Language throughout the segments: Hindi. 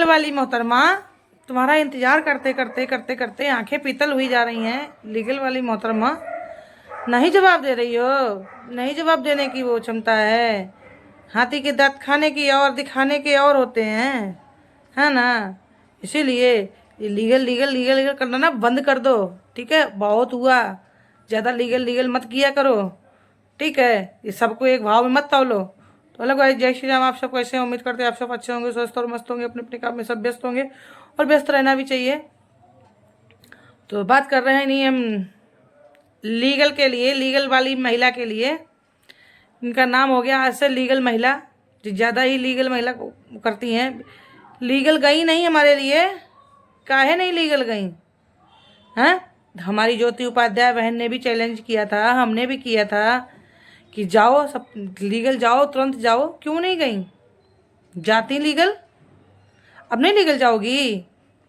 लीगल वाली मोहतरमा, तुम्हारा इंतजार करते करते करते करते आंखें पीतल हुई जा रही हैं। लीगल वाली मोहतरमा नहीं जवाब दे रही हो, नहीं जवाब देने की वो क्षमता है। हाथी के दांत खाने की और दिखाने के और होते हैं, है ना। इसीलिए ये लीगल लीगल लीगल लीगल करना ना बंद कर दो, ठीक है। बहुत हुआ, ज़्यादा लीगल लीगल मत किया करो, ठीक है। ये सबको एक भाव में मत तौलो। तो अलग भाई, जय श्री राम। आप सब कैसे हैं? उम्मीद करते हैं आप सब अच्छे होंगे, स्वस्थ और मस्त होंगे, अपने अपने काम में सब व्यस्त होंगे और व्यस्त रहना भी चाहिए। तो बात कर रहे हैं नहीं हम लीगल के लिए, लीगल वाली महिला के लिए। इनका नाम हो गया आज से लीगल महिला, जो ज़्यादा ही लीगल महिला को करती हैं। लीगल गई नहीं हमारे लिए, काहे नहीं लीगल गई हैं? हमारी ज्योति उपाध्याय बहन ने भी चैलेंज किया था, हमने भी किया था कि जाओ सब लीगल, जाओ तुरंत जाओ। क्यों नहीं गई? जाती लीगल, अब नहीं लीगल जाओगी?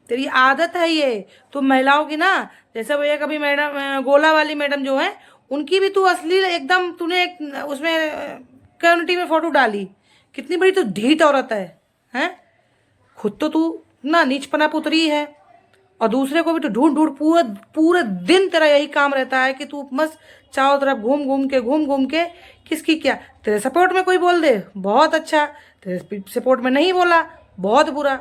तेरी आदत है ये। तुम महिलाओं की ना, जैसे वो एक अभी मैडम गोला वाली मैडम जो है, उनकी भी तू असली एकदम, तूने एक उसमें कम्युनिटी में फोटो डाली। कितनी बड़ी तो ढीठ औरत है, हैं? खुद तो तू ना नीचपना पुतरी है, और दूसरे को भी तो ढूंढ ढूंढ, पूरे पूरे दिन तेरा यही काम रहता है कि तू मस्त चारों तरफ घूम घूम के किसकी क्या। तेरे सपोर्ट में कोई बोल दे बहुत अच्छा, तेरे सपोर्ट में नहीं बोला बहुत बुरा,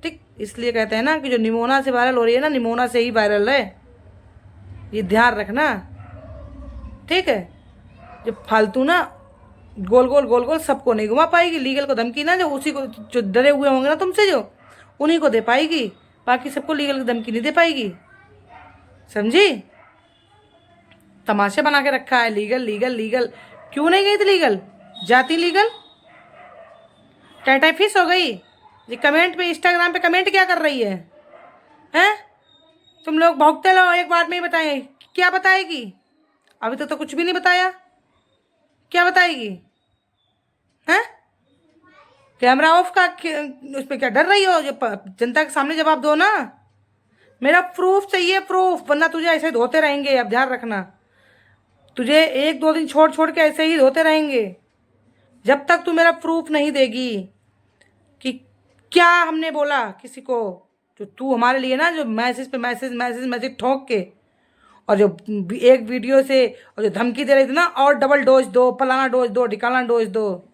ठीक। इसलिए कहते हैं ना कि जो निमोना से वायरल हो रही है ना, निमोना से ही वायरल है, ये ध्यान रखना, ठीक है। जब फालतू ना गोल गोल गोल गोल सबको नहीं घुमा पाएगी। लीगल को धमकी ना, जो उसी को, जो डरे हुए होंगे ना तुमसे, जो उन्हीं को दे पाएगी, बाकी सबको लीगल की धमकी नहीं दे पाएगी, समझी। तमाशे बना के रखा है लीगल लीगल लीगल। क्यों नहीं गई थी लीगल? जाती लीगल, टाटा फिश हो गई। ये कमेंट पे, इंस्टाग्राम पे कमेंट क्या कर रही है, हैं? तुम लोग भौंकते रहो, एक बार में ही बताएं। क्या बताएगी? अभी तो कुछ भी नहीं बताया, क्या बताएगी, हैं? कैमरा ऑफ का उस पर क्या डर रही हो? जो जनता के सामने जवाब दो ना। मेरा प्रूफ चाहिए, प्रूफ, वरना तुझे ऐसे धोते रहेंगे। अब ध्यान रखना, तुझे एक दो दिन छोड़ छोड़ के ऐसे ही धोते रहेंगे, जब तक तू मेरा प्रूफ नहीं देगी कि क्या हमने बोला किसी को। जो तू हमारे लिए ना, जो मैसेज पे मैसेज मैसेज मैसेज ठोक के, और जो एक वीडियो से, और जो धमकी दे रही थी ना, और डबल डोज दो, फलाना डोज दो, ढिकाना डोज दो।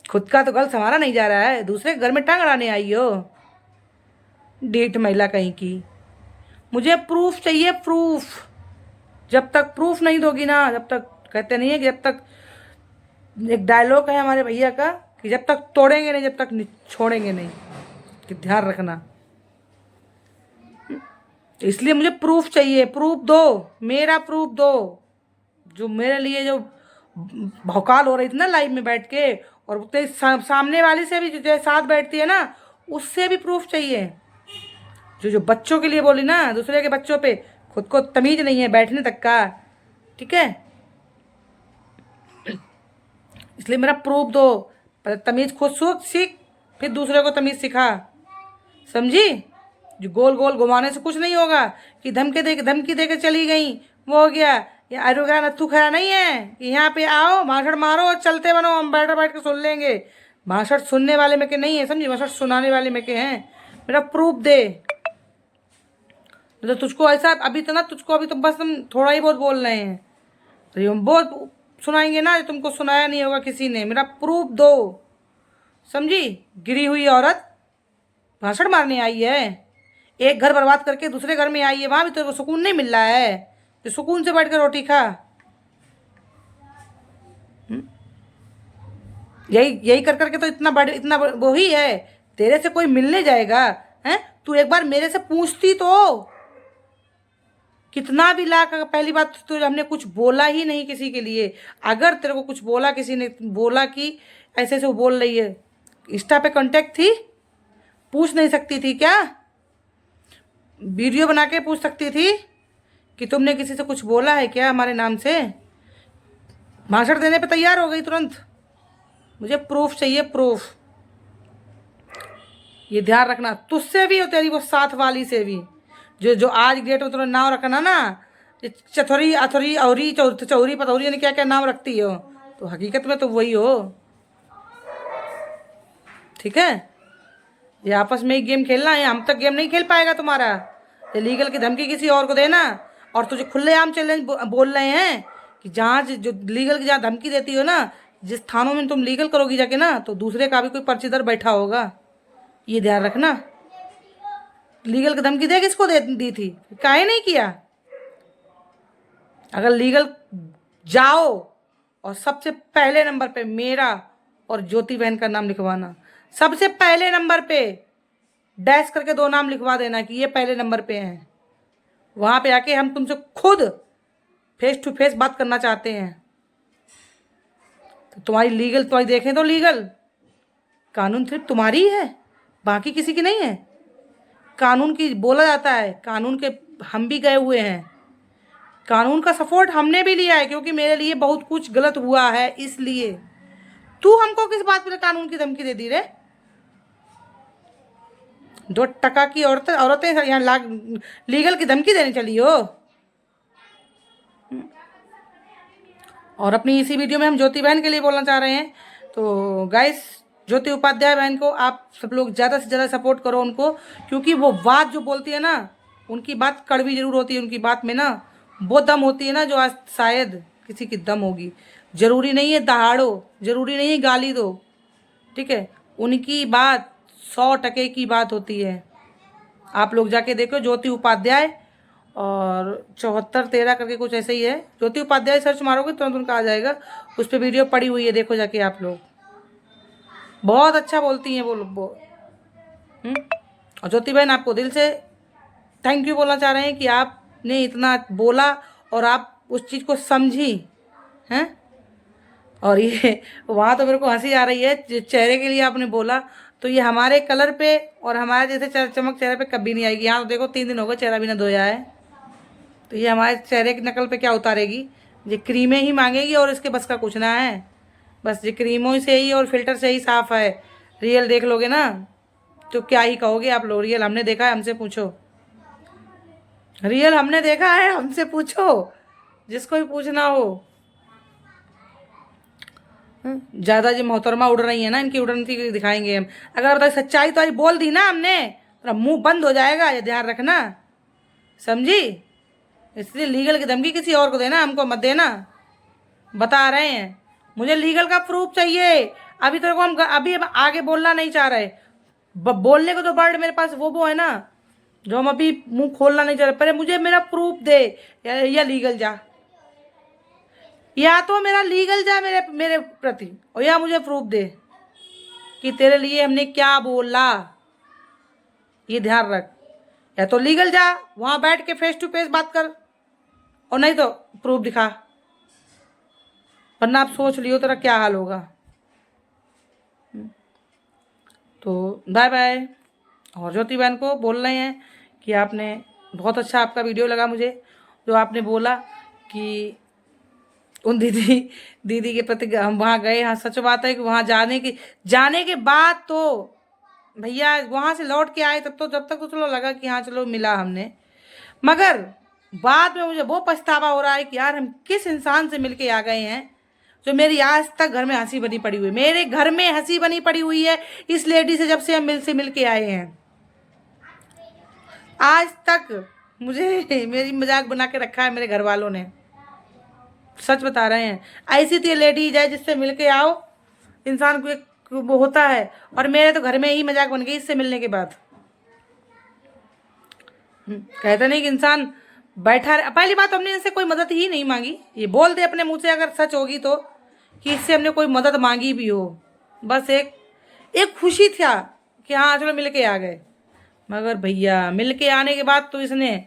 खुद का तो गल संवारा नहीं जा रहा है, दूसरे घर में टांग अड़ाने आई हो, डेट महिला कहीं की। मुझे प्रूफ चाहिए, प्रूफ। जब तक प्रूफ नहीं दोगी ना, जब तक, कहते नहीं है कि जब तक, एक डायलॉग है हमारे भैया का कि जब तक तोड़ेंगे नहीं, जब तक छोड़ेंगे नहीं, कि ध्यान रखना। इसलिए मुझे प्रूफ चाहिए, प्रूफ दो, मेरा प्रूफ दो। जो मेरे लिए जो भौकाल हो रही थी ना लाइव में बैठ के, और तेरे सामने वाली से भी जो साथ बैठती है ना, उससे भी प्रूफ चाहिए। जो जो बच्चों के लिए बोली ना, दूसरे के बच्चों पे, खुद को तमीज नहीं है बैठने तक का, ठीक है। इसलिए मेरा प्रूफ दो, पहले तमीज खुद सीख, फिर दूसरे को तमीज सिखा, समझी। जो गोल गोल घुमाने से कुछ नहीं होगा कि धमकी दे के चली गई, वो हो गया। ये आरोग्य नत्थू खरा नहीं है कि यहाँ पे आओ भाषण मारो और चलते बनो, हम बैठ के सुन लेंगे। भाषण सुनने वाले में के नहीं है, समझी, भाषण सुनाने वाले में के हैं। मेरा प्रूफ दे। तो तुझको ऐसा अभी तो ना, तुझको अभी तो बस हम थोड़ा ही बहुत बोल रहे हैं, तो ये हम बहुत सुनाएंगे ना, तुमको सुनाया नहीं होगा किसी ने। मेरा प्रूफ दो, समझी। गिरी हुई औरत भाषण मारने आई है, एक घर बर्बाद करके दूसरे घर में आई है, वहां भी तेरे को सुकून नहीं मिल रहा है, तो सुकून से बैठ कर रोटी खा। यही यही कर करके तो इतना बड़े, इतना वो ही है। तेरे से कोई मिलने जाएगा, हैं? तू एक बार मेरे से पूछती तो, कितना भी लाख। पहली बात तो हमने कुछ बोला ही नहीं किसी के लिए। अगर तेरे को कुछ बोला, किसी ने बोला कि ऐसे ऐसे वो बोल रही है, इंस्टा पे कांटेक्ट थी, पूछ नहीं सकती थी क्या? वीडियो बना के पूछ सकती थी कि तुमने किसी से कुछ बोला है क्या हमारे नाम से? भाषण देने पे तैयार हो गई तुरंत। मुझे प्रूफ चाहिए, प्रूफ। ये ध्यान रखना, तुझसे भी और तेरी वो साथ वाली से भी, जो जो आज डेट में तुमने नाम रखना ना, चथोरी अथोरी औरी चौरी पथौरी ने क्या क्या नाम रखती हो, तो हकीकत में तो वही हो, ठीक है। ये आपस में ही गेम खेलना है, हम तक गेम नहीं खेल पाएगा तुम्हारा। ये लीगल की धमकी किसी और को देना, और तुझे खुलेआम चैलेंज बोल रहे हैं कि जहाँ जो लीगल की जहाँ धमकी देती हो ना, जिस थानों में तुम लीगल करोगी जाके ना, तो दूसरे का भी कोई पर्चीदार बैठा होगा, ये ध्यान रखना। लीगल की धमकी दे किसको दी थी, काहे नहीं किया? अगर लीगल जाओ और सबसे पहले नंबर पे मेरा और ज्योति बहन का नाम लिखवाना, सबसे पहले नंबर पे डैश करके 2 नाम लिखवा देना कि ये पहले नंबर पे हैं। वहां पे आके हम तुमसे खुद फेस टू फेस बात करना चाहते हैं। तो तुम्हारी लीगल तुम्हारी देखें तो लीगल कानून सिर्फ तुम्हारी है, बाकी किसी की नहीं है। कानून की बोला जाता है, कानून के हम भी गए हुए हैं, कानून का सपोर्ट हमने भी लिया है, क्योंकि मेरे लिए बहुत कुछ गलत हुआ है। इसलिए तू हमको किस बात पे कानून की धमकी दे दी रे? 2 टका की औरतें यहाँ लीगल की धमकी देने चली हो। और अपनी इसी वीडियो में हम ज्योति बहन के लिए बोलना चाह रहे हैं। तो गाइस, ज्योति उपाध्याय बहन को आप सब लोग ज़्यादा से ज़्यादा सपोर्ट करो उनको, क्योंकि वो बात जो बोलती है ना, उनकी बात कड़वी जरूर होती है, उनकी बात में ना वो दम होती है ना जो आज शायद किसी की दम होगी। जरूरी नहीं है दहाड़ो, जरूरी नहीं है गाली दो, ठीक है? उनकी बात 100% की बात होती है। आप लोग जाके देखो ज्योति उपाध्याय, और 7413 करके कुछ ऐसे ही है, ज्योति उपाध्याय सर्च मारोगे तुरंत उनका आ जाएगा, उस पर वीडियो पड़ी हुई है, देखो जाके आप लोग। बहुत अच्छा बोलती हैं वो लोग और ज्योति बहन आपको दिल से थैंक यू बोलना चाह रहे हैं कि आपने इतना बोला और आप उस चीज़ को समझी हैं। और ये वहाँ तो मेरे को हंसी आ रही है, चेहरे के लिए आपने बोला, तो ये हमारे कलर पे और हमारे जैसे चमक चेहरे पे कभी नहीं आएगी। यहाँ तो देखो 3 दिन हो गए चेहरा भी ना धोया है, तो ये हमारे चेहरे की नकल पे क्या उतारेगी? ये क्रीमें ही मांगेगी और इसके बस का कुछ ना है। बस ये क्रीमों से ही और फिल्टर से ही साफ़ है। रियल देख लोगे ना तो क्या ही कहोगे आप लोग। रियल हमने देखा है, हमसे पूछो। रियल हमने देखा है, हमसे पूछो, जिसको भी पूछना हो। ज़्यादा जो मोहतरमा उड़ रही है ना, इनकी उड़नती दिखाएंगे हम। अगर बताइए सच्चाई तो आज बोल दी ना हमने, तो मुंह बंद हो जाएगा, ये ध्यान रखना, समझी? इसलिए लीगल की धमकी किसी और को देना, हमको मत देना। बता रहे हैं, मुझे लीगल का प्रूफ चाहिए। अभी तो हम अभी आगे बोलना नहीं चाह रहे, बोलने को तो वर्ड मेरे पास वो है ना, जो हम अभी मुंह खोलना नहीं चाह रहे। पहले मुझे मेरा प्रूफ दे, या लीगल जा, या तो मेरा लीगल जा मेरे प्रति, और या मुझे प्रूफ दे कि तेरे लिए हमने क्या बोला। ये ध्यान रख, या तो लीगल जा, वहां बैठ के फेस टू फेस बात कर, और नहीं तो प्रूफ दिखा, वरना आप सोच लियो तेरा क्या हाल होगा। तो बाय बाय। और ज्योति बहन को बोल रहे हैं कि आपने बहुत अच्छा, आपका वीडियो लगा मुझे, जो आपने बोला कि उन दीदी के प्रति हम वहाँ गए। हाँ, सच बात है कि वहाँ जाने के बाद तो भैया वहाँ से लौट के आए, तब तो जब तक तो चलो लगा कि हाँ चलो मिला हमने, मगर बाद में मुझे वो पछतावा हो रहा है कि यार हम किस इंसान से मिलके आ गए हैं, जो मेरी आज तक घर में हंसी बनी पड़ी हुई, मेरे घर में हंसी बनी पड़ी हुई है इस लेडी से, जब से हम मिल के आए हैं। आज तक मुझे मेरी मजाक बना के रखा है मेरे घर वालों ने, सच बता रहे हैं। ऐसी तो ये लेडी जाए जिससे मिल के आओ, इंसान को एक वो होता है, और मेरे तो घर में ही मजाक बन गई इससे मिलने के बाद। कहते नहीं कि इंसान बैठा रहे। पहली बात, हमने इनसे कोई मदद ही नहीं मांगी, ये बोल दे अपने मुंह से अगर सच होगी तो, कि इससे हमने कोई मदद मांगी भी हो। बस एक खुशी था कि हाँ चलो मिल के आ गए, मगर भैया मिल के आने के बाद तो इसने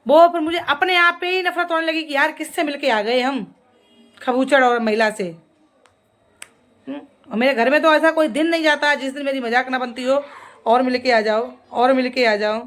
वो फिर मुझे अपने आप पे ही नफरत होने लगी कि यार किससे मिल के आ गए हम, खबूचड़ और महिला से। और मेरे घर में तो ऐसा कोई दिन नहीं जाता जिस दिन मेरी मजाक ना बनती हो, और मिल के आ जाओ, और मिल के आ जाओ।